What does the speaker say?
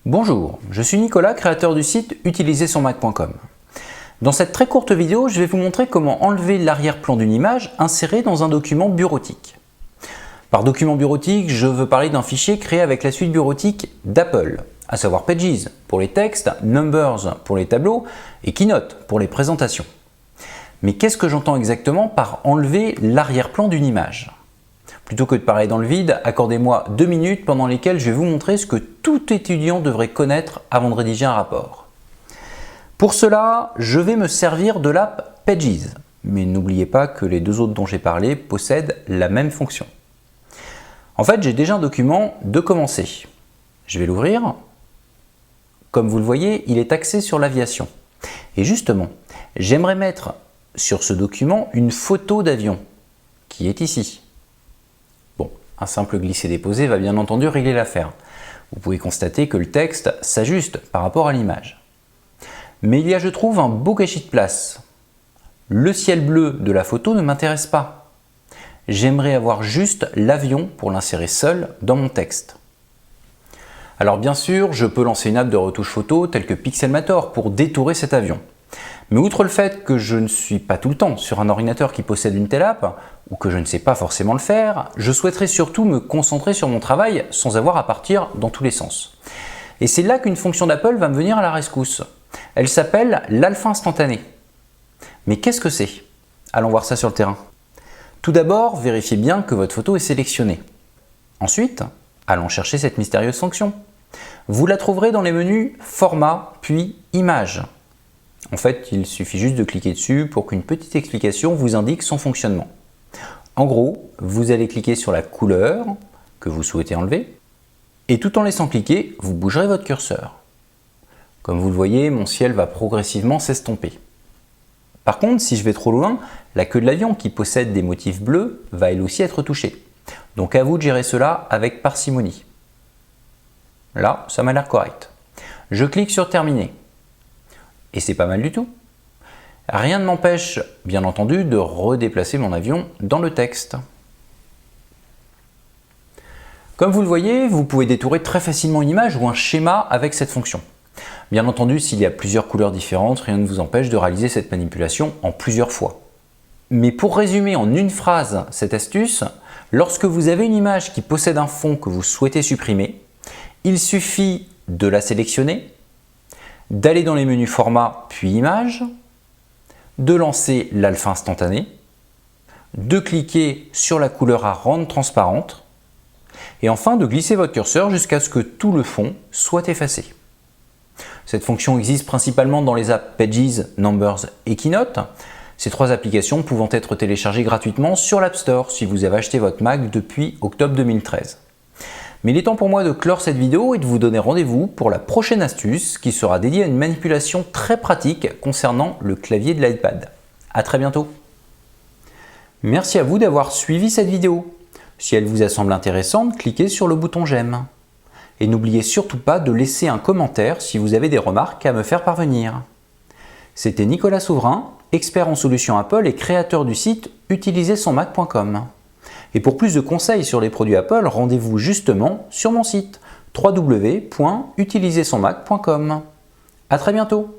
Bonjour, je suis Nicolas, créateur du site utilisersonmac.com. Dans cette très courte vidéo, je vais vous montrer comment enlever l'arrière-plan d'une image insérée dans un document bureautique. Par document bureautique, je veux parler d'un fichier créé avec la suite bureautique d'Apple, à savoir Pages pour les textes, Numbers pour les tableaux et Keynote pour les présentations. Mais qu'est-ce que j'entends exactement par enlever l'arrière-plan d'une image ? Plutôt que de parler dans le vide, accordez-moi 2 minutes pendant lesquelles je vais vous montrer ce que tout étudiant devrait connaître avant de rédiger un rapport. Pour cela, je vais me servir de l'app Pages, mais n'oubliez pas que les deux autres dont j'ai parlé possèdent la même fonction. En fait, j'ai déjà un document de commencer. Je vais l'ouvrir. Comme vous le voyez, il est axé sur l'aviation. Et justement, j'aimerais mettre sur ce document une photo d'avion, qui est ici. Un simple glisser-déposer va bien entendu régler l'affaire. Vous pouvez constater que le texte s'ajuste par rapport à l'image. Mais il y a, je trouve, un beau gâchis de place. Le ciel bleu de la photo ne m'intéresse pas. J'aimerais avoir juste l'avion pour l'insérer seul dans mon texte. Alors bien sûr, je peux lancer une app de retouche photo telle que Pixelmator pour détourer cet avion. Mais outre le fait que je ne suis pas tout le temps sur un ordinateur qui possède une telle app, ou que je ne sais pas forcément le faire, je souhaiterais surtout me concentrer sur mon travail sans avoir à partir dans tous les sens. Et c'est là qu'une fonction d'Apple va me venir à la rescousse. Elle s'appelle l'alpha instantané. Mais qu'est-ce que c'est? Allons voir ça sur le terrain. Tout d'abord, vérifiez bien que votre photo est sélectionnée. Ensuite, allons chercher cette mystérieuse fonction. Vous la trouverez dans les menus Format puis Images. En fait, il suffit juste de cliquer dessus pour qu'une petite explication vous indique son fonctionnement. En gros, vous allez cliquer sur la couleur que vous souhaitez enlever et tout en laissant cliquer, vous bougerez votre curseur. Comme vous le voyez, mon ciel va progressivement s'estomper. Par contre, si je vais trop loin, la queue de l'avion qui possède des motifs bleus va elle aussi être touchée. Donc à vous de gérer cela avec parcimonie. Là, ça m'a l'air correct. Je clique sur Terminer. Et c'est pas mal du tout. Rien ne m'empêche, bien entendu, de redéplacer mon avion dans le texte. Comme vous le voyez, vous pouvez détourer très facilement une image ou un schéma avec cette fonction. Bien entendu, s'il y a plusieurs couleurs différentes, rien ne vous empêche de réaliser cette manipulation en plusieurs fois. Mais pour résumer en une phrase cette astuce, lorsque vous avez une image qui possède un fond que vous souhaitez supprimer, il suffit de la sélectionner, d'aller dans les menus Format puis Images, de lancer l'alpha instantané, de cliquer sur la couleur à rendre transparente et enfin de glisser votre curseur jusqu'à ce que tout le fond soit effacé. Cette fonction existe principalement dans les apps Pages, Numbers et Keynote, ces 3 applications pouvant être téléchargées gratuitement sur l'App Store si vous avez acheté votre Mac depuis octobre 2013. Mais il est temps pour moi de clore cette vidéo et de vous donner rendez-vous pour la prochaine astuce qui sera dédiée à une manipulation très pratique concernant le clavier de l'iPad. À très bientôt. Merci à vous d'avoir suivi cette vidéo. Si elle vous a semblé intéressante, cliquez sur le bouton j'aime. Et n'oubliez surtout pas de laisser un commentaire si vous avez des remarques à me faire parvenir. C'était Nicolas Souverain, expert en solutions Apple et créateur du site utilisersonmac.com. Et pour plus de conseils sur les produits Apple, rendez-vous justement sur mon site www.utilisersonmac.com. À très bientôt.